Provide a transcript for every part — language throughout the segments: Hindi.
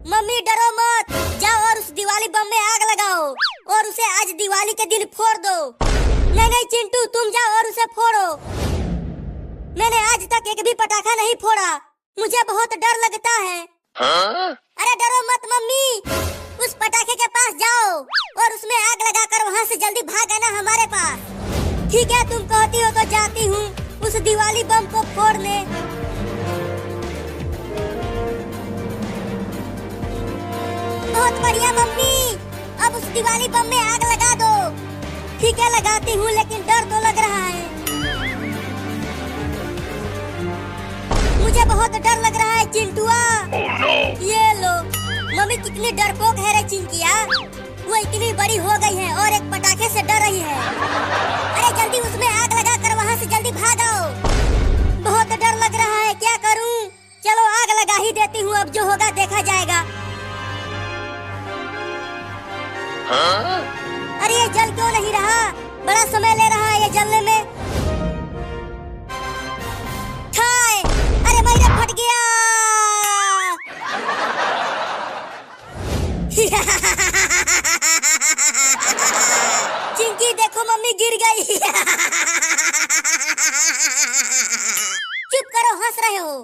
मम्मी डरो मत, जाओ और उस दिवाली बम में आग लगाओ और उसे आज दिवाली के दिन फोड़ दो। नहीं नहीं चिंटू, तुम जाओ और उसे फोड़ो। मैंने आज तक एक भी पटाखा नहीं फोड़ा, मुझे बहुत डर लगता है। हाँ? अरे डरो मत मम्मी, उस पटाखे के पास जाओ और उसमें आग लगाकर वहाँ से जल्दी भाग आना हमारे पास। ठीक है, तुम कहती हो तो जाती हूँ उस दिवाली बम को फोड़ने। बहुत बढ़िया मम्मी, अब उस दिवाली बम में आग लगा दो। ठीक है लगाती हूँ, लेकिन डर तो लग रहा है, मुझे बहुत डर लग रहा है चिंटुआ। Oh, no! ये लो, मम्मी कितनी डरपोक है रे चिंकिया, वो इतनी बड़ी हो गई है और एक पटाखे से डर रही है। अरे जल्दी उसमें आग लगा कर वहाँ से जल्दी भागो। बहुत डर लग रहा है, क्या करूँ? चलो आग लगा ही देती हूँ, अब जो होगा देखा जाएगा। हाँ? अरे ये जल क्यों नहीं रहा? बड़ा समय ले रहा है ये जलने में। ठाए! अरे मेरा फट गया। चिंकी देखो मम्मी गिर गई। चुप करो, हंस रहे हो।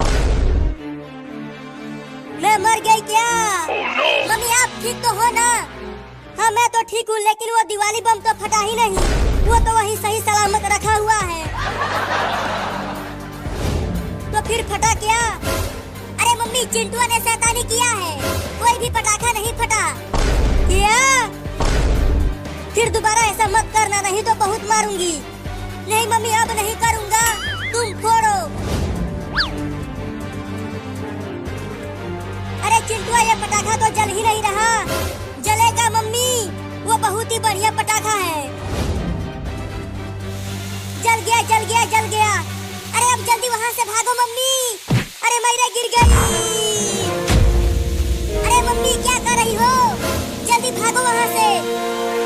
मैं मर गई क्या? Oh, no! मम्मी आप ठीक तो हो ना? हाँ मैं तो ठीक हूँ, लेकिन वो दिवाली बम तो फटा ही नहीं, वो तो वहीं सही सलामत रखा हुआ है। तो फिर फटा क्या? अरे मम्मी चिंटुआ ने शैतानी किया है, कोई भी पटाखा नहीं फटा। क्या? फिर दोबारा ऐसा मत करना, नहीं तो बहुत मारूंगी। नहीं मम्मी अब नहीं करूँगा, तुम फोड़ो। अरे चिंटुआ ये पटाखा तो जल ही नहीं रहा। जलेगा मम्मी, वो बहुत ही बढ़िया पटाखा है। जल गया जल गया जल गया। अरे अब जल्दी वहाँ से भागो मम्मी। अरे मेरा गिर गई। अरे मम्मी क्या कर रही हो? जल्दी भागो वहाँ से।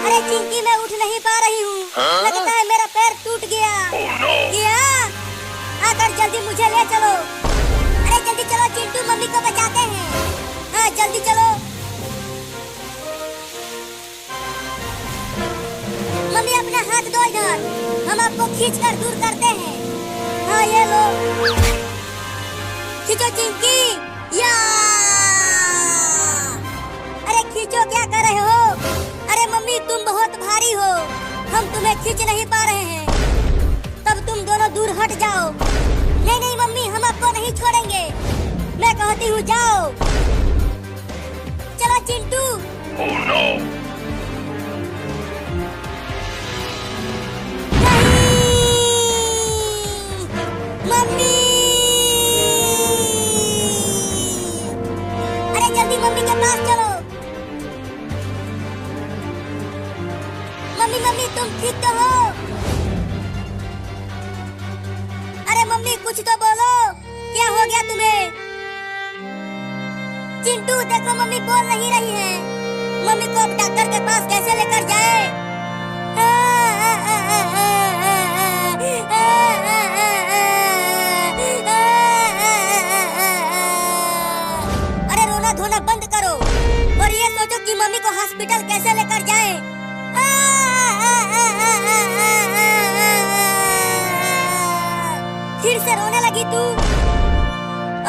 अरे चिंकी मैं उठ नहीं पा रही हूँ, हाँ? लगता है मेरा पैर टूट गया। Oh, no! क्या? आकर जल्दी मुझे ले चलो। अरे जल्दी चलो चिंटू, मम्मी को बचाते हैं। हाँ जल्दी चलो। मम्मी अपना हाथ दो इधर, हम आपको खींच कर दूर करते हैं। हाँ ये लो, खींचो चिंकी। या! अरे खींचो, क्या कर रहे हो? अरे मम्मी तुम बहुत भारी हो, हम तुम्हें खींच नहीं पा रहे हैं। तब तुम दोनों दूर हट जाओ। नहीं नहीं मम्मी, हम आपको नहीं छोड़ेंगे, मैं कहती हूँ जाओ। चलो चिंटू। Oh, no! मम्मी! अरे जल्दी मम्मी के पास चलो। मम्मी मम्मी तुम ठीक तो हो? अरे मम्मी कुछ तो बोलो, क्या हो गया तुम्हें? चिंटू देखो मम्मी बोल नहीं रही है, मम्मी को अब डॉक्टर के पास कैसे लेकर जाए? अरे रोना धोना बंद करो और ये सोचो कि मम्मी को हॉस्पिटल कैसे लेकर जाए। फिर से रोने लगी तू?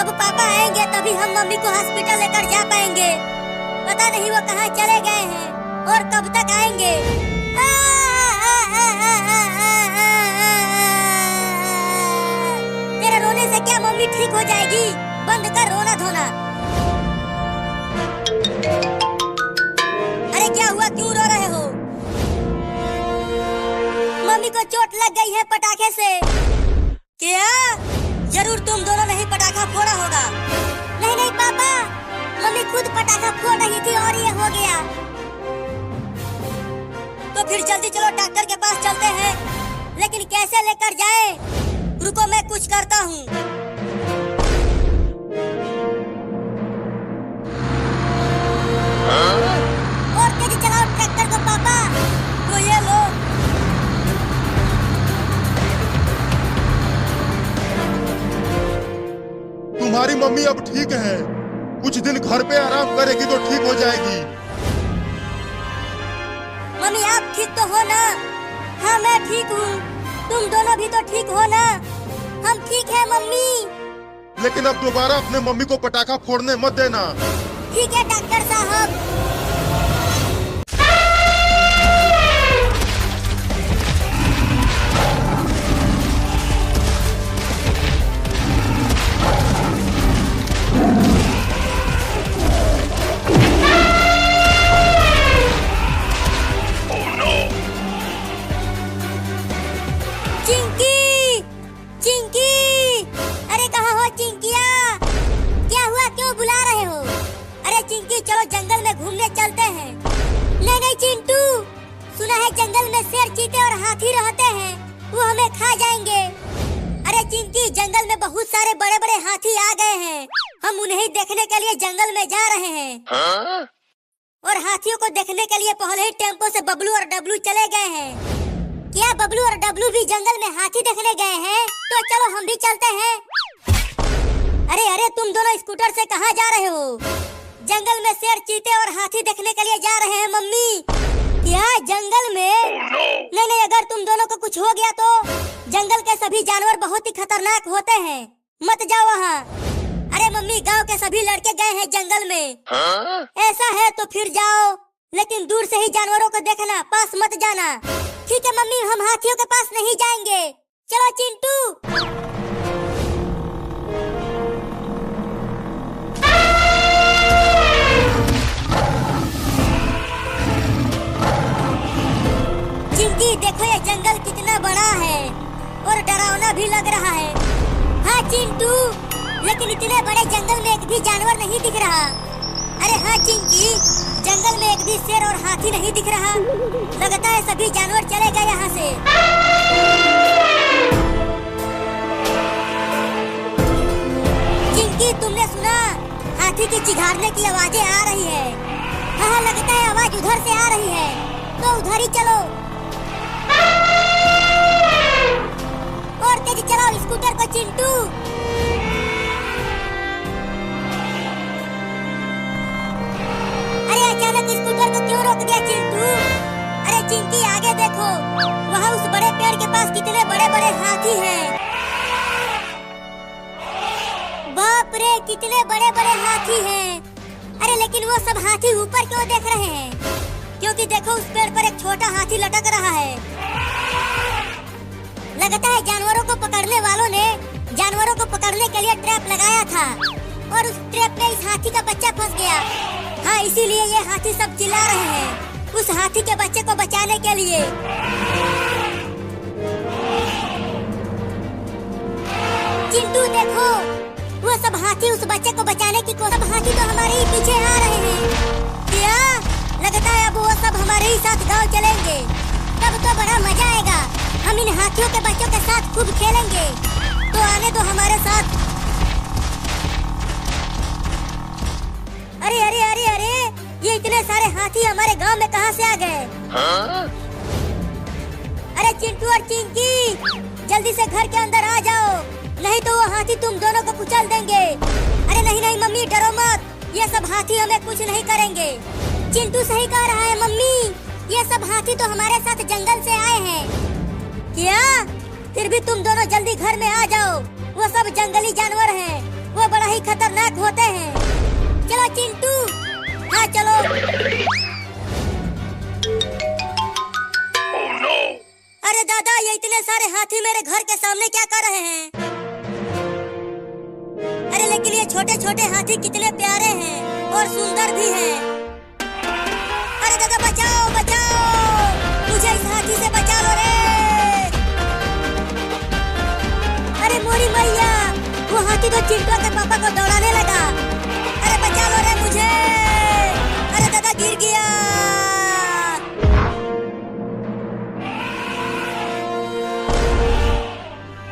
अब पापा आएंगे तभी हम मम्मी को हॉस्पिटल लेकर जा पाएंगे, पता नहीं वो कहाँ चले गए हैं और कब तक आएंगे। तेरे रोने से क्या मम्मी ठीक हो जाएगी? बंद कर रोना धोना। अरे क्या हुआ, क्यों रो रहे हो? मम्मी को चोट लग गई है पटाखे से। क्या? जरूर तुम दोनों ने ही पटाखा फोड़ा होगा। नहीं नहीं पापा, मम्मी खुद पटाखा फोड़ रही थी और ये हो गया। तो फिर जल्दी चलो डॉक्टर के पास चलते हैं, लेकिन कैसे लेकर जाए? रुको मैं कुछ करता हूँ। हाँ? और तेजी चलाओ ट्रैक्टर को पापा। तो ये लो। तुम्हारी मम्मी अब ठीक है, कुछ दिन घर पे आराम करेगी तो ठीक हो जाएगी। मम्मी आप ठीक तो हो ना? हाँ मैं ठीक हूँ। तुम दोनों भी तो ठीक हो ना? हम ठीक है मम्मी। लेकिन अब दोबारा अपने मम्मी को पटाखा फोड़ने मत देना। ठीक है डॉक्टर साहब। Oh no! चिंकी, चिंकी, अरे कहाँ हो चिंकिया? क्या हुआ, क्यों बुला रहे हो? अरे चिंकी चलो जंगल में घूमने चलते हैं। नहीं नहीं चिंटू, सुना है जंगल में शेर, चीते और हाथी रहते हैं, वो हमें खा जाएंगे। अरे चिंकी जंगल में बहुत सारे बड़े बड़े हाथी आ गए हैं, हम उन्हें देखने के लिए जंगल में जा रहे हैं। Huh? और हाथियों को देखने के लिए पहले ही टेम्पो से बबलू और डब्लू चले गए हैं। क्या बबलू और डब्लू भी जंगल में हाथी देखने गए हैं? तो चलो हम भी चलते हैं। अरे अरे तुम दोनों स्कूटर से कहाँ जा रहे हो? जंगल में शेर, चीते और हाथी देखने के लिए जा रहे हैं मम्मी। क्या जंगल में? Oh no! नहीं नहीं, अगर तुम दोनों को कुछ हो गया तो जंगल के सभी जानवर बहुत ही खतरनाक होते हैं, मत जाओ वहाँ। अरे मम्मी गांव के सभी लड़के गए हैं जंगल में। Huh? ऐसा है तो फिर जाओ, लेकिन दूर से ही जानवरों को देखना, पास मत जाना। ठीक है मम्मी, हम हाथियों के पास नहीं जाएंगे। चलो चिंटू। चिंकी देखो ये जंगल कितना बड़ा है और डरावना भी लग रहा है। हाँ चिंटू, लेकिन इतने बड़े जंगल में एक भी जानवर नहीं दिख रहा। अरे हाँ चिंकी, जंगल में एक भी शेर और हाथी नहीं दिख रहा। लगता है सभी जानवर चले गए यहाँ से। चिंकी तुमने सुना? हाथी की चिघाड़ने की आवाजें आ रही है। हाँ लगता है आवाज उधर से आ रही है, तो उधर ही चलो। और तेज चलाओ स्कूटर को चिंटू। अरे अचानक स्कूटर को क्यों रोक दिया चिंटू? अरे चिंकी आगे देखो, वहाँ उस बड़े पेड़ के पास कितने बड़े बड़े हाथी हैं। बाप रे कितने बड़े बड़े हाथी हैं। अरे लेकिन वो सब हाथी ऊपर क्यों देख रहे हैं? क्योंकि देखो उस पेड़ पर एक छोटा हाथी लटक रहा है। लगता है जानवरों को पकड़ने वालों ने जानवरों को पकड़ने के लिए ट्रैप लगाया था और उस ट्रैप में इस हाथी का बच्चा फंस गया। हाँ इसीलिए ये हाथी सब चिल्ला रहे हैं उस हाथी के बच्चे को बचाने के लिए। चिंटू देखो, वो सब हाथी उस बच्चे को बचाने की कोशिश। सब हाथी तो हमारे ही पीछे आ रहे हैं। क्या लगता है अब वो सब हमारे ही साथ गांव चलेंगे? तब तो बड़ा मजा आएगा, हम इन हाथियों के बच्चों के साथ खूब खेलेंगे। तो आने दो हमारे साथ। अरे अरे अरे अरे, ये इतने सारे हाथी हमारे गांव में कहां से आ गए? Huh? अरे चिंटू और चिंकी जल्दी से घर के अंदर आ जाओ, नहीं तो वो हाथी तुम दोनों को कुचल देंगे। अरे नहीं नहीं मम्मी डरो मत, ये सब हाथी हमें कुछ नहीं करेंगे। चिंटू सही कह रहा है मम्मी, ये सब हाथी तो हमारे साथ जंगल से आए हैं। क्या? फिर भी तुम दोनों जल्दी घर में आ जाओ, वो सब जंगली जानवर हैं, वो बड़ा ही खतरनाक होते हैं। चलो चिंटू, हाँ चलो। Oh no! अरे दादा ये इतने सारे हाथी मेरे घर के सामने क्या कर रहे हैं? अरे लेकिन ये छोटे छोटे हाथी कितने प्यारे हैं और सुंदर भी हैं। अरे दादा बचाओ बचाओ, मुझे इस हाथी से बचा लो रे। अरे मोरी मैया, वो हाथी तो चिंटू के पापा को दौड़ाने लगा। अरे बचा लो रे मुझे। अरे दादा गिर गया।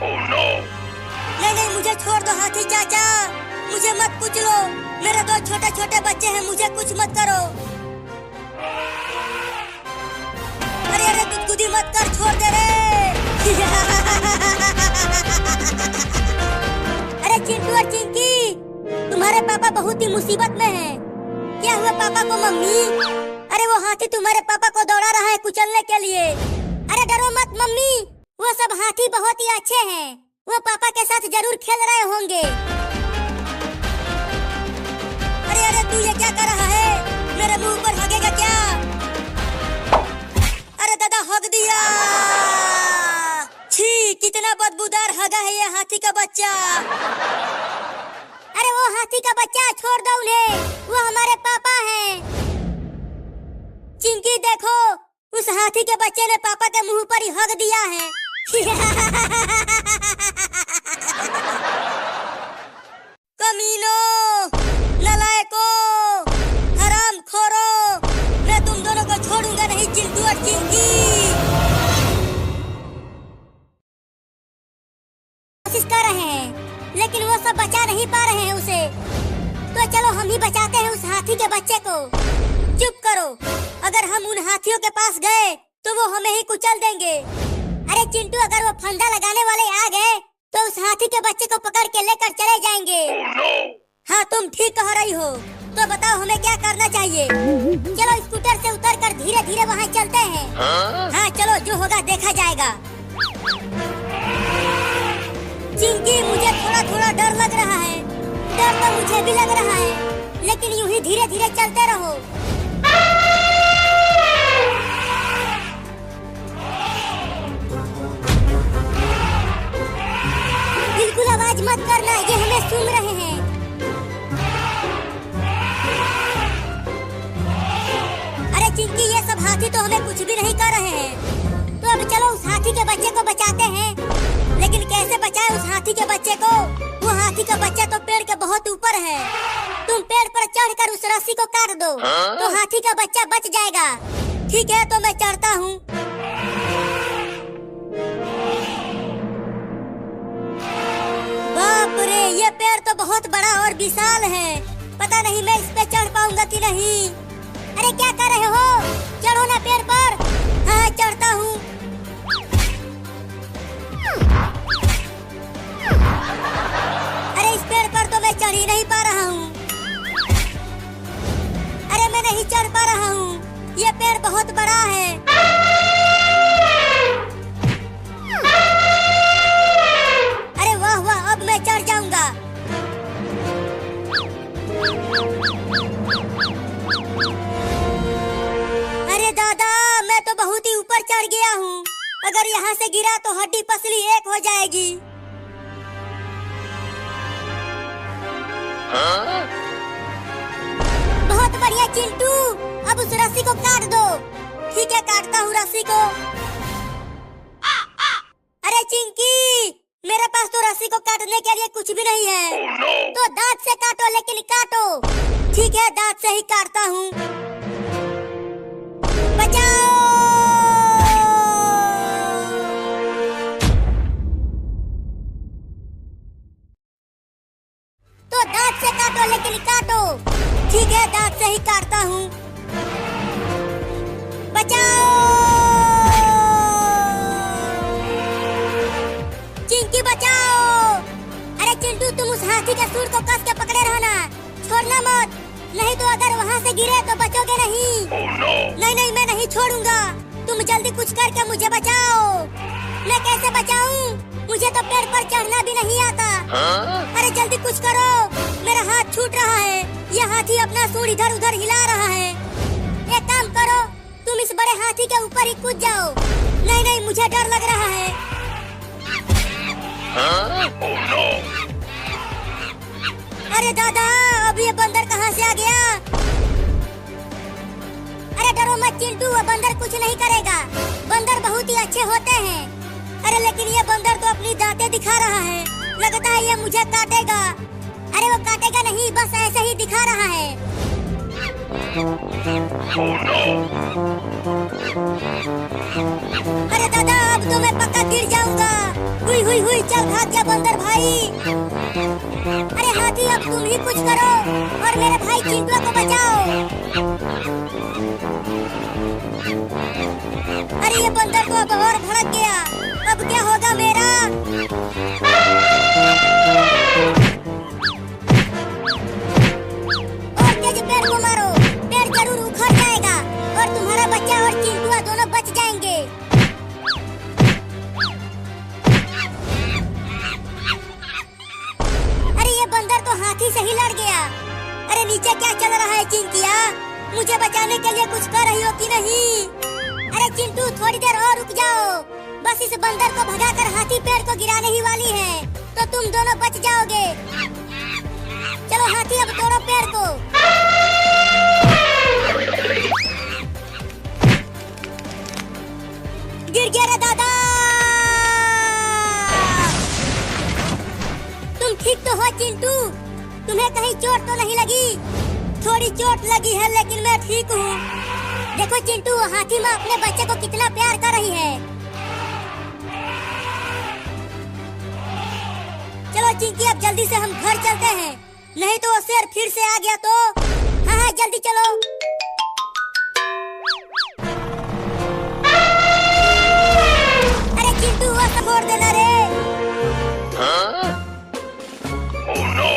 Oh no! नहीं नहीं मुझे छोड़ दो हाथी चाचा, मुझे मत कुचलो, मेरे दो छोटे छोटे बच्चे हैं, मुझे कुछ मत करो। अरे अरे गुदगुदी मत कर, छोड़ दे रे। अरे चिंटू और चिंकी, तुम तुम्हारे पापा बहुत ही मुसीबत में हैं। क्या हुआ पापा को मम्मी? अरे वो हाथी तुम्हारे पापा को दौड़ा रहा है कुचलने के लिए। अरे डरो मत मम्मी, वो सब हाथी बहुत ही अच्छे हैं, वो पापा के साथ जरूर खेल रहे होंगे। अरे अरे तू ये क्या कर रहा है? मेरे मुंह पर हगेगा क्या? अरे दादा हग दिया। छी कितना बदबूदार हगा है ये हाथी का बच्चा। अरे वो हाथी का बच्चा छोड़ दो उन्हें, वो हमारे पापा हैं। चिंकी देखो, उस हाथी के बच्चे ने पापा के मुंह पर ही हग दिया है। कमीनो, नालायको, हरामखोरो, मैं तुम दोनों को छोड़ूंगा नहीं चिंटू और चिंकी। कोशिश कर रहे हैं लेकिन वो सब बचा नहीं पा रहे हैं उसे। तो चलो हम ही बचाते हैं उस हाथी के बच्चे को। चुप करो, अगर हम उन हाथियों के पास गए तो वो हमें ही कुचल देंगे। अरे चिंटू, अगर वो फंदा लगाने वाले आ गए तो उस हाथी के बच्चे को पकड़ के लेकर चले जाएंगे। Oh no! हाँ तुम ठीक कह रही हो। तो बताओ हमें क्या करना चाहिए? चलो स्कूटर से उतरकर धीरे धीरे वहाँ चलते हैं। हाँ चलो, जो होगा देखा जाएगा। चिंकी, मुझे थोड़ा थोड़ा डर लग रहा है। डर तो मुझे भी लग रहा है, लेकिन यूं ही धीरे धीरे चलते रहो। बिल्कुल आवाज मत करना, ये हमें सुन रहे हैं। अरे चिंकी, ये सब हाथी तो हमें कुछ भी नहीं कर रहे हैं। तो अब चलो उस हाथी के बच्चे को बचाते हैं। लेकिन कैसे बचाए उस हाथी के बच्चे को? वो हाथी का बच्चा तो पेड़ के बहुत ऊपर है। तुम पेड़ पर चढ़कर उस रस्सी को काट दो तो हाथी का बच्चा बच जाएगा। ठीक है, तो मैं चढ़ता हूँ। बाप रे, ये पेड़ तो बहुत बड़ा और विशाल है। पता नहीं मैं इस पे चढ़ पाऊंगा कि नहीं। अरे क्या कर रहे हो? चढ़ो ना पेड़ पर। हाँ चढ़ता हूँ। अरे इस पेड़ पर तो मैं चढ़ ही नहीं पा रहा हूँ। अरे मैं नहीं चढ़ पा रहा हूँ, ये पेड़ बहुत बड़ा है। अरे वाह वाह, अब मैं चढ़ जाऊंगा। अरे दादा, मैं तो बहुत ही ऊपर चढ़ गया हूँ। अगर यहाँ से गिरा तो हड्डी पसली एक हो जाएगी। बहुत बढ़िया चिंटू, अब उस रस्सी को काट दो। ठीक है, काटता हूँ रस्सी को। अरे चिंकी, मेरे पास तो रस्सी को काटने के लिए कुछ भी नहीं है। Oh no! तो दांत से काटो, लेकिन काटो। ठीक है, दांत से ही काटता हूँ। बचाओ! तो दांत से काटो, लेकिन काटो। ठीक है, दांत से ही काटता हूँ। बचाओ! चिंकी बचाओ! अरे चिंटू, तुम उस हाथी के सूंड को कस के पकड़े रहना, छोड़ना मत, नहीं तो अगर वहाँ से गिरे तो बचोगे नहीं। Oh no! नहीं नहीं, मैं नहीं छोड़ूंगा। तुम जल्दी कुछ करके मुझे बचाओ। मैं कैसे बचाऊं? मुझे तो पेड़ पर चढ़ना भी नहीं आता। अरे जल्दी कुछ करो, मेरा हाथ छूट रहा है। ये हाथी अपना सूंड इधर उधर हिला रहा है। एक काम करो, तुम इस बड़े हाथी के ऊपर ही कूद जाओ। नहीं नहीं, मुझे डर लग रहा है। Oh no! अरे दादा, अब ये बंदर कहाँ से आ गया? अरे डरो मत चिंटू, वो बंदर कुछ नहीं करेगा। बंदर बहुत ही अच्छे होते हैं। अरे लेकिन ये बंदर तो अपनी दांतें दिखा रहा है। लगता है ये मुझे काटेगा। अरे वो काटेगा नहीं, बस ऐसे ही दिखा रहा है। अरे दादा, अब तो मैं पक्का गिर जाऊंगा। हुई हुई हुई, चल भाग जा बंदर भाई। अरे हाथी, अब तुम ही कुछ करो और मेरे भाई चिंटू को बचाओ। अरे ये बंदर तो अब और भड़क गया। अब क्या होगा मेरा? अरे नीचे क्या चल रहा है चिंकिया? मुझे बचाने के लिए कुछ कर रही हो कि नहीं? अरे चिंटू थोड़ी देर और रुक जाओ, बस इस बंदर को भगाकर हाथी पेड़ को गिराने ही वाली है, तो तुम दोनों बच जाओगे। चलो हाथी अब तोड़ो पेड़ को। गिर गया रे दादा। तुम ठीक तो हो चिंटू? तुम्हें कहीं चोट तो नहीं लगी? थोड़ी चोट लगी है लेकिन मैं ठीक हूँ। देखो चिंटू, हाथी माँ अपने बच्चे को कितना प्यार कर रही है। चलो चिंकी अब जल्दी से हम घर चलते हैं, नहीं तो वो शेर फिर से आ गया तो। हाँ हाँ जल्दी चलो। अरे चिंटू वो छोड़ देना रे। Oh no!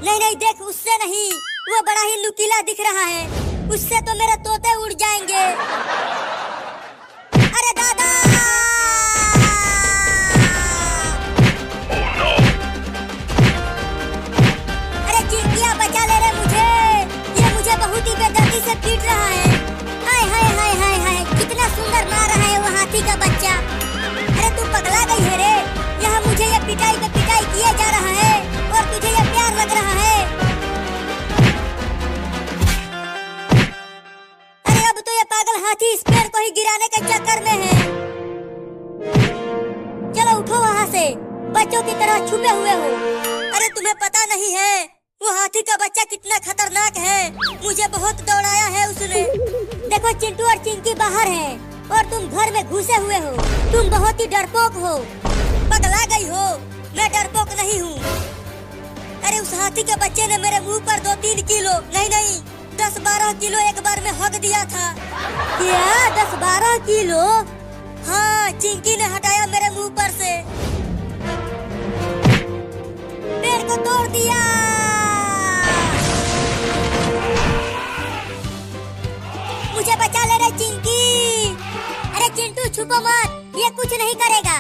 नहीं नहीं देख, उससे नहीं, वो बड़ा ही नुकीला दिख रहा है, उससे तो मेरे तोते उड़ जाएंगे। अरे दादा! Oh no! अरे चिंकिया बचा ले रे मुझे, ये मुझे बहुत ही बेदर्दी से पीट रहा है। हाय हाय हाय हाय हाय, कितना सुंदर मार रहा है वो हाथी का बच्चा। अरे तू पगला गई है रे, यहाँ मुझे ये पिटाई पे पिटाई किया जा रहा है और तुझे ये प्यार लग रहा है। अरे अब तो ये पागल हाथी इस पेड़ को ही गिराने के चक्कर में है। चलो उठो वहाँ से, बच्चों की तरह छुपे हुए हो। अरे तुम्हें पता नहीं है वो हाथी का बच्चा कितना खतरनाक है, मुझे बहुत दौड़ाया है उसने। देखो चिंटू और चिंकी बाहर हैं और तुम घर में घुसे हुए हो। तुम बहुत ही डरपोक हो, पगला गई हो। मैं डरपोक नहीं हूँ। अरे उस हाथी के बच्चे ने मेरे मुंह पर 2-3 किलो नहीं 10-12 किलो एक बार में हक दिया था। क्या 10-12 किलो? हाँ, चिंकी ने हटाया मेरे मुंह पर से, पेड़ को तोड़ दिया। मुझे बचा ले रे चिंकी। अरे चिंटू छुपो मत, ये कुछ नहीं करेगा।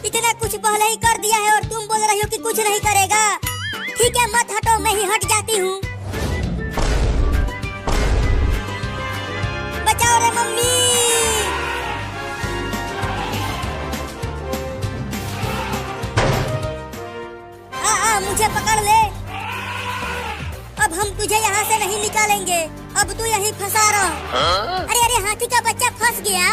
इतना कुछ पहले ही कर दिया है और तुम बोल रही हो कि कुछ नहीं करेगा। ठीक है मत हटो, मैं ही हट जाती हूँ। बचाओ रे मम्मी। मुझे पकड़ ले। अब हम तुझे यहाँ से नहीं निकालेंगे, अब तू यहीं फंसा रहा। अरे अरे हाथी का बच्चा फंस गया।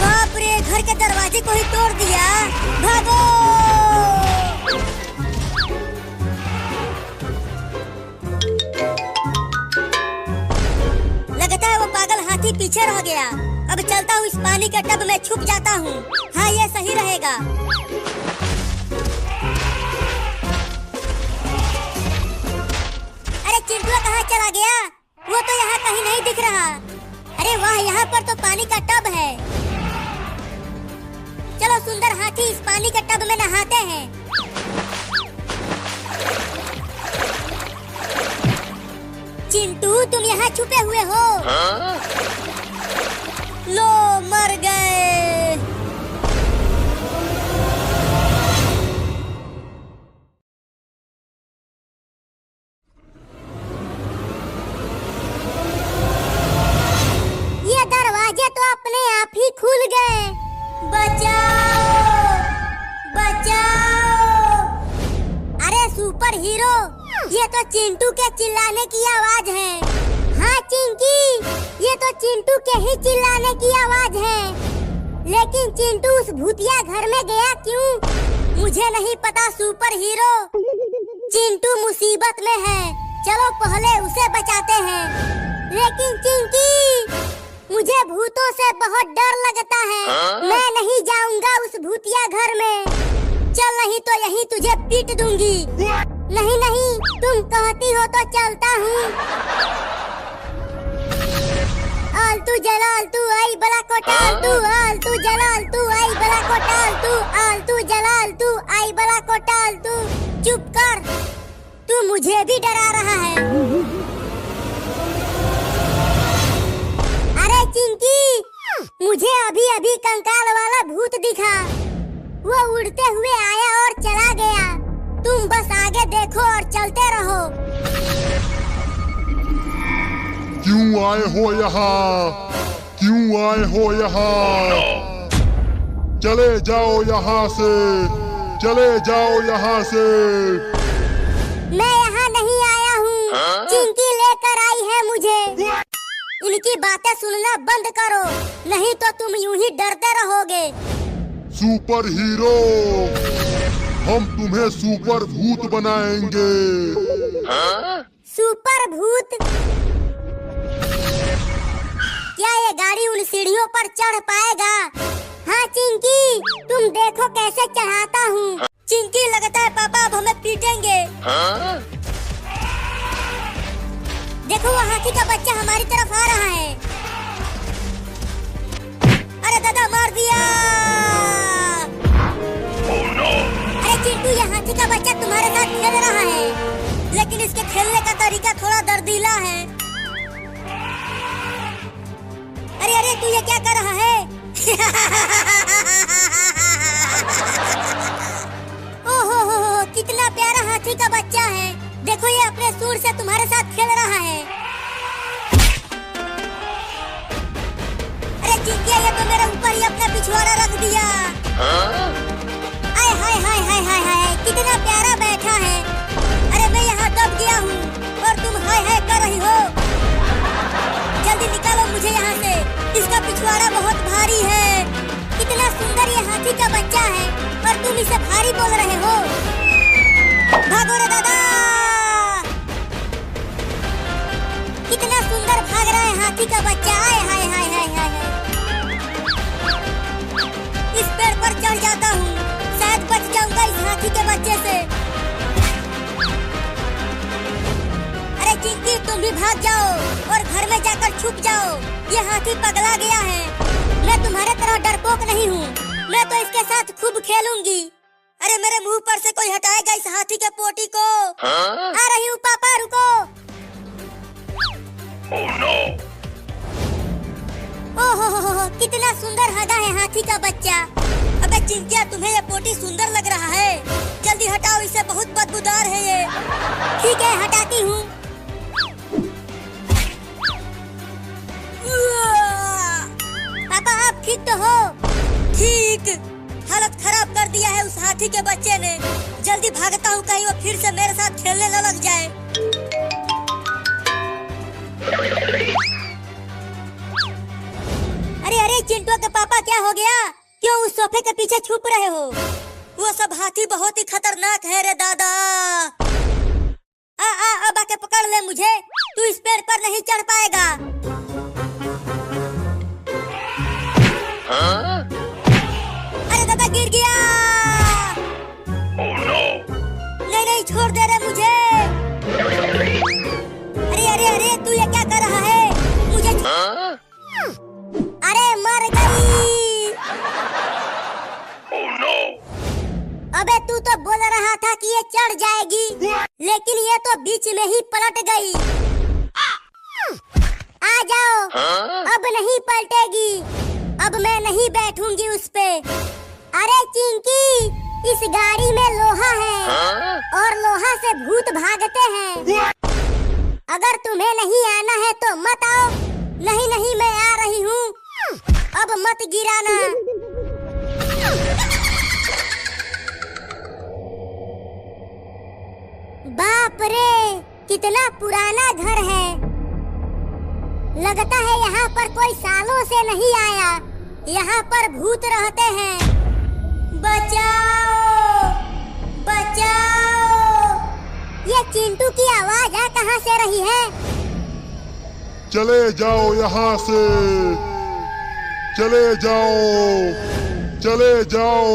बाप रे, घर के दरवाजे को ही तोड़ दिया। भागो। लगता है वो पागल हाथी पीछे रह गया। अब चलता हूँ, इस पानी के टब में छुप जाता हूँ। हाँ ये सही रहेगा। अरे चिंटू कहाँ चला गया? वो तो यहाँ कहीं नहीं दिख रहा। अरे वाह, यहाँ पर तो पानी का टब है। चलो सुंदर हाथी, इस पानी के टब में नहाते हैं। चिंटू तुम यहाँ छुपे हुए हो? लो मर गए। ये दरवाजे तो अपने आप ही खुल गए। बचाओ बचाओ। अरे सुपर हीरो, ये तो चिंटू के चिल्लाने की आवाज है। हाँ चिंकी, ये तो चिंटू के ही चिल्लाने की आवाज है। लेकिन चिंटू उस भूतिया घर में गया क्यों? मुझे नहीं पता सुपर हीरो। चिंटू मुसीबत में है, चलो पहले उसे बचाते हैं। लेकिन चिंकी, मुझे भूतों से बहुत डर लगता है। मैं नहीं जाऊंगा उस भूतिया घर में। चल नहीं तो यहीं तुझे पीट दूंगी। नहीं नहीं, तुम कहती हो तो चलता हूँ। आलतू जलालतू आई बला को टालतू, आलतू जलालतू आई बला को टालतू, आलतू जलालतू आई बला को टालतू। चुप कर, तू मुझे भी डरा रहा है। अरे चिंकी, मुझे अभी अभी कंकाल वाला भूत दिखा। वो उड़ते हुए आया और चला गया। तुम बस आगे देखो और चलते रहो। क्यों आए हो यहाँ? क्यों आए हो यहाँ? चले जाओ यहाँ से, चले जाओ यहाँ से। मैं यहाँ नहीं आया हूँ, चिंकी लेकर आई है मुझे। इनकी बातें सुनना बंद करो, नहीं तो तुम यूं ही डरते रहोगे। सुपर हीरो, हम तुम्हें सुपर भूत बनाएंगे। सुपर भूत? क्या ये गाड़ी उन सीढ़ियों पर चढ़ पाएगा? हाँ चिंकी, तुम देखो कैसे चढ़ाता हूँ। चिंकी, लगता है पापा अब हमें पीटेंगे। देखो वो हाथी का बच्चा हमारी तरफ आ रहा है। अरे दादा, मार दिया। अरे चिंटू, ये हाथी का बच्चा तुम्हारे साथ खेल रहा है, लेकिन इसके खेलने का तरीका थोड़ा दर्दीला है। अरे अरे, तू ये क्या कर रहा है? ओहो, कितना प्यारा हाथी का बच्चा है। देखो ये अपने सूर से तुम्हारे साथ खेल रहा है। अरे चिंकिया, ये तो मेरे ऊपर ही अपना पिछवाड़ा रख दिया। आय हाय हाय हाय हाय हाय, कितना प्यारा बैठा है। अरे मैं यहाँ दब गया हूँ और तुम हाय हाय कर रही हो। जल्दी निकालो मुझे यहाँ से, इसका पिछवाड़ा बहुत भारी है। कितना सुंदर ये हाथी का बच्चा है और तुम इसे भारी बोल रहे हो। भागो रे दादा, कितना सुंदर भाग रहा है हाथी का बच्चा। आय हाय हाय हाय हाय। इस पेड़ पर चढ़ जाता हूँ, शायद बच जाऊंगा इस हाथी के बच्चे से। अरे चिंकी, तुम भी भाग जाओ और घर में जाकर छुप जाओ। ये हाथी पगला गया है। मैं तुम्हारे तरह डरपोक नहीं हूँ, मैं तो इसके साथ खूब खेलूंगी। अरे मेरे मुंह पर से कोई हटाएगा इस हाथी के पोटी को। आ रही हूँ पापा, रुको। Oh no! ओहो, कितना सुंदर हगा है हाथी का बच्चा। अबे चिंकिया, तुम्हें ये पोटी सुंदर लग रहा है? जल्दी हटाओ इसे, बहुत बदबूदार है ये। ठीक है, हटाती हूँ। पापा, आप ठीक तो हो? ठीक। हालत खराब कर दिया है उस हाथी के बच्चे ने। जल्दी भागता हूँ, कहीं वो फिर से मेरे साथ खेलने न लग जाए। अरे अरे चिंटू के पापा, क्या हो गया? क्यों उस सोफे के पीछे छुप रहे हो? वो सब हाथी बहुत ही खतरनाक है रे दादा। अब आके पकड़ ले मुझे, तू इस पेड़ पर नहीं चढ़ पाएगा। अरे दादा, गिर गया। Oh no! नहीं, छोड़ दे रे मुझे। अरे अरे अरे, तू ये क्या कर रहा है? मुझे अरे मर गई। Oh no! अबे तू तो बोल रहा था कि ये चढ़ जाएगी, लेकिन ये तो बीच में ही पलट गई। आ जाओ, अब नहीं पलटेगी। अब मैं नहीं बैठूंगी उस पे। अरे चिंकी, इस गाड़ी में लोहा है और लोहा से भूत भागते हैं। अगर तुम्हें नहीं आना है तो मत आओ। नहीं, मैं आ रही हूँ। अब मत गिराना। बाप रे, कितना पुराना घर है। लगता है यहाँ पर कोई सालों से नहीं आया। यहाँ पर भूत रहते हैं। बचाओ, बचाओ। ये चिंटू की आवाज आ कहाँ से रही है? चले जाओ यहाँ से, चले जाओ, चले जाओ,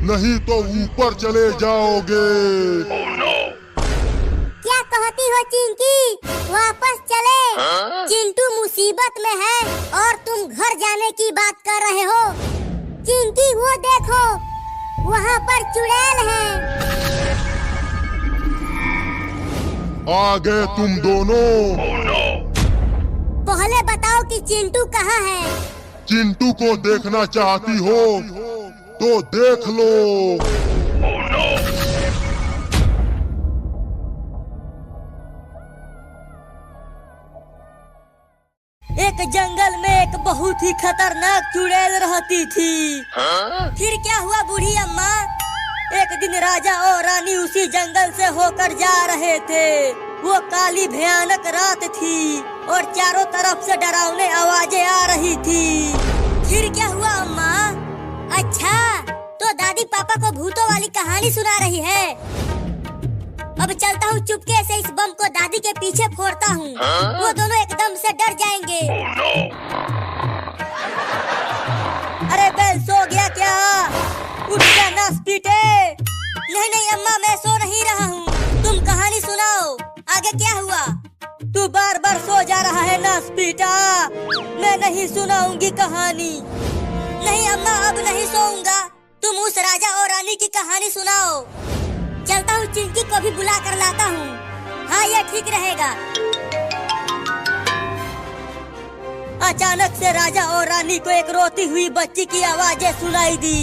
नहीं तो ऊपर चले जाओगे। Oh no! क्या कहती हो चिंकी? वापस चले। चिंटू मुसीबत में है और तुम घर जाने की बात कर रहे हो। चिंकी, वो देखो, वहाँ पर चुड़ैल है। आ गए तुम दोनों। Oh no! पहले बताओ कि चिंटू कहाँ है? चिंटू को देखना चाहती हो तो देख लो। Oh no! एक जंगल में एक बहुत ही खतरनाक चुड़ैल रहती थी। फिर क्या हुआ बूढ़ी अम्मा? एक दिन राजा और रानी उसी जंगल से होकर जा रहे थे। वो काली भयानक रात थी और चारों तरफ से डरावनी आवाजें आ रही थी। फिर क्या हुआ अम्मा? अच्छा, तो दादी पापा को भूतों वाली कहानी सुना रही है। अब चलता हूँ चुपके से इस बम को दादी के पीछे फोड़ता हूँ। वो दोनों एकदम से डर जाएंगे। Oh no! अरे बैल सो गया क्या? उठ जा नास पीटे। नहीं नहीं अम्मा, मैं सो नहीं रहा हूँ। तुम कहानी सुनाओ, आगे क्या हुआ? तू बार बार सो जा रहा है नास पीटा। मैं नहीं सुनाऊंगी कहानी। नहीं अम्मा, अब नहीं सोऊंगा। तुम उस राजा और रानी की कहानी सुनाओ। चलता हूँ चिंकी को भी बुला कर लाता हूँ। हाँ, ये ठीक रहेगा। अचानक से राजा और रानी को एक रोती हुई बच्ची की आवाजें सुनाई दी।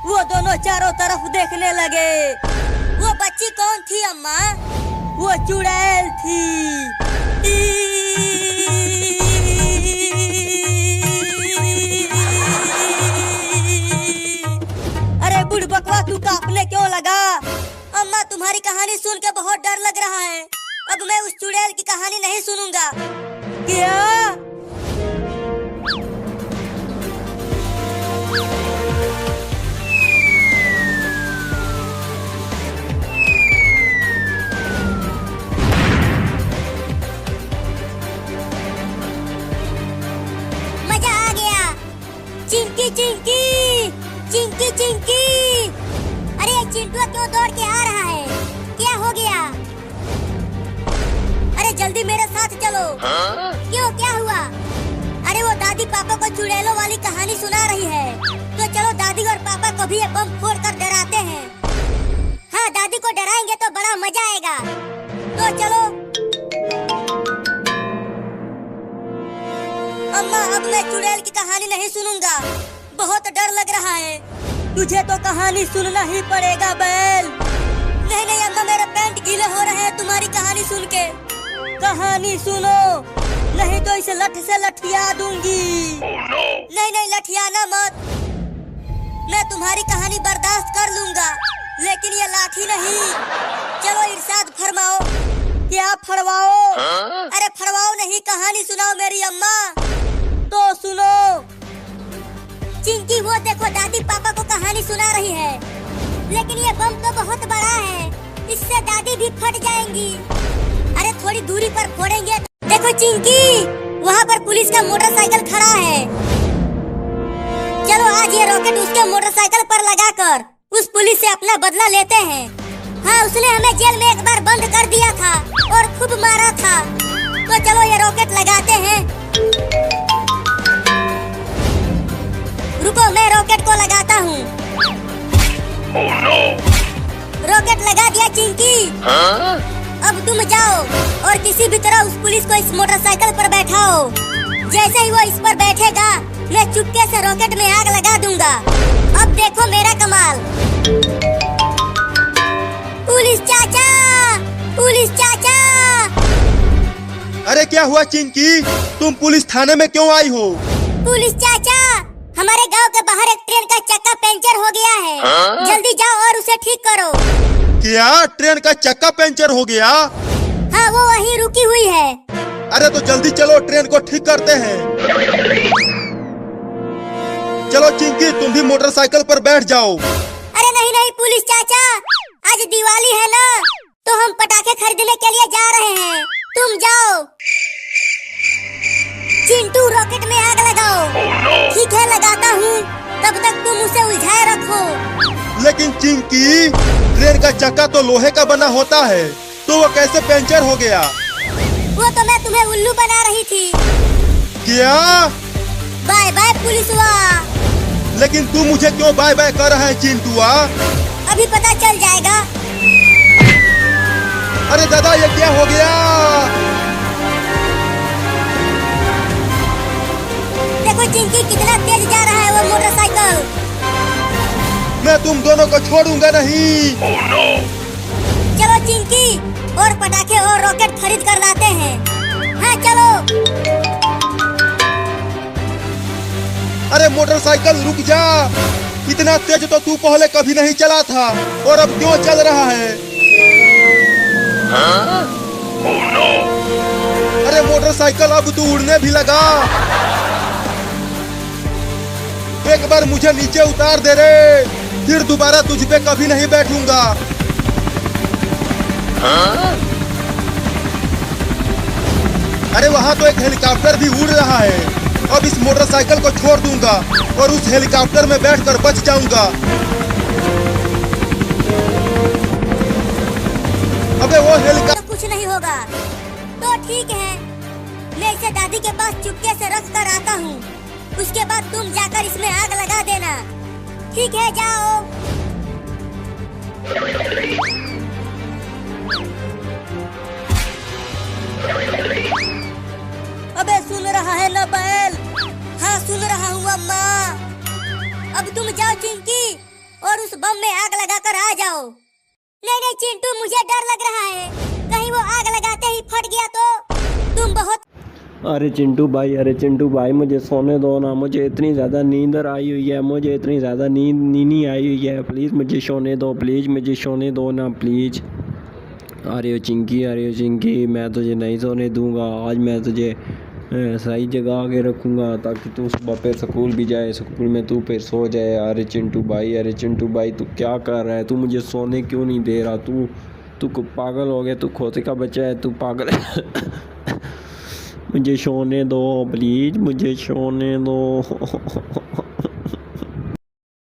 वो दोनों चारों तरफ देखने लगे। वो बच्ची कौन थी अम्मा? वो चुड़ैल थी। अरे बुढ़बकवा, तू कांपने क्यों लगा? अम्मा, तुम्हारी कहानी सुन के बहुत डर लग रहा है। अब मैं उस चुड़ैल की कहानी नहीं सुनूंगा। क्या? मजा आ गया। चिंकी चिंकी चिंकी चिंकी। अरे ये चिंटुआ क्यों दौड़ के आ रहा है? क्या हो गया? अरे जल्दी मेरे साथ चलो। क्यों, क्या हुआ? अरे वो दादी पापा को चुड़ैलों वाली कहानी सुना रही है। तो चलो दादी और पापा को भी ये बम फोड़ कर डराते हैं। हाँ, दादी को डराएंगे तो बड़ा मजा आएगा। तो चलो। अम्मा, अब मैं चुड़ैल की कहानी नहीं सुनूंगा। बहुत डर लग रहा है। तुझे तो कहानी सुनना ही पड़ेगा बैल। नहीं नहीं अम्मा, मेरे पैंट गीले हो रहे हैं तुम्हारी कहानी सुन के। कहानी सुनो, नहीं तो इसे लठ से लठिया दूंगी। Oh no! नहीं नहीं, लठियाना मत। मैं तुम्हारी कहानी बर्दाश्त कर लूंगा, लेकिन ये लाठी नहीं। चलो इरशाद फरमाओ। क्या फरवाओ? अरे फरवाओ नहीं, कहानी सुनाओ मेरी अम्मा। तो सुनो। चिंकी, वो देखो दादी पापा को कहानी सुना रही है। लेकिन ये बम तो बहुत बड़ा है, इससे दादी भी फट जाएंगी। अरे थोड़ी दूरी पर फोड़ेंगे। देखो चिंकी, वहाँ पर पुलिस का मोटरसाइकिल खड़ा है। चलो आज ये रॉकेट उसके मोटरसाइकिल पर लगाकर उस पुलिस से अपना बदला लेते हैं। हाँ, उसने हमें जेल में एक बार बंद कर दिया था और खूब मारा था। तो चलो ये रॉकेट लगाते हैं। रुको, मैं रॉकेट को लगाता हूँ। Oh no! रॉकेट लगा दिया चिंकी। अब तुम जाओ और किसी भी तरह उस पुलिस को इस मोटरसाइकिल पर बैठाओ। जैसे ही वो इस पर बैठेगा, मैं चुपके से रॉकेट में आग लगा दूंगा। अब देखो मेरा कमाल। पुलिस चाचा, पुलिस चाचा। अरे क्या हुआ चिंकी, तुम पुलिस थाने में क्यों आई हो? पुलिस चाचा, हमारे गांव के बाहर एक ट्रेन का चक्का पंचर हो गया है। जल्दी जाओ और उसे ठीक करो। क्या ट्रेन का चक्का पंचर हो गया? हाँ, वो वहीं रुकी हुई है। अरे तो जल्दी चलो, ट्रेन को ठीक करते हैं। चलो चिंकी, तुम भी मोटरसाइकिल पर बैठ जाओ। अरे नहीं नहीं पुलिस चाचा, आज दिवाली है ना, तो हम पटाखे खरीदने के लिए जा रहे हैं। तुम जाओ। चिंटू, रॉकेट में आग लगाओ। ठीक है, लगाता हूँ। तब तक तुम उसे उलझाए रखो। लेकिन चिंकी, ट्रेन का चक्का तो लोहे का बना होता है, तो वो कैसे पंचर हो गया? वो तो मैं तुम्हें उल्लू बना रही थी। क्या? बाय बाय पुलिसवा। लेकिन तू मुझे क्यों बाय बाय कर रहा है चिंटुआ? अभी पता चल जाएगा। अरे दादा, ये क्या हो गया? देखो चिंकी, कितना तेज जा रहा है वो मोटरसाइकिल। मैं तुम दोनों को छोड़ूंगा नहीं। Oh no! चलो चिंकी, और पटाखे और रॉकेट खरीद कर लाते हैं। हाँ चलो। अरे मोटरसाइकिल रुक जा। इतना तेज तो तू पहले कभी नहीं चला था और अब क्यों चल रहा है? Oh no! अरे मोटरसाइकिल अब तू उड़ने भी लगा। एक बार मुझे नीचे उतार दे रे, फिर दोबारा तुझ पे कभी नहीं बैठूंगा। अरे वहाँ तो एक हेलीकॉप्टर भी उड़ रहा है। अब इस मोटरसाइकिल को छोड़ दूंगा और उस हेलीकॉप्टर में बैठकर बच जाऊंगा। अबे वो हेलीकॉप्टर तो कुछ नहीं होगा। तो ठीक है, मैं इसे दादी के पास चुपके से रख कर आता हूँ। उसके बाद तुम जाकर इसमें आग लगा देना। ठीक है, जाओ। अबे सुन रहा है ना बैल? हाँ, सुन रहा हूँ अम्मा। अब तुम जाओ चिंकी और उस बम में आग लगाकर आ जाओ। नहीं नहीं चिंटू, मुझे डर लग रहा है, कहीं वो आग लगाते ही फट गया तो। तुम बहुत अरे चिंटू भाई मुझे सोने दो ना। मुझे इतनी ज़्यादा नींद आई हुई है, मुझे इतनी ज़्यादा नींद आई हुई है। प्लीज़ मुझे सोने दो, प्लीज़ मुझे सोने दो ना, प्लीज़। अरे चिंकी, मैं तुझे नहीं सोने दूंगा। आज मैं तुझे सही जगह आके रखूँगा ताकि तू सुबह फिर स्कूल भी जाए, स्कूल में तू फिर सो जाए। अरे चिंटू भाई तू क्या कर रहा है? तू मुझे सोने क्यों नहीं दे रहा? तू पागल हो गया? तू खोते का बच्चा है, तू पागल मुझे सोने दो प्लीज़, मुझे सोने दो।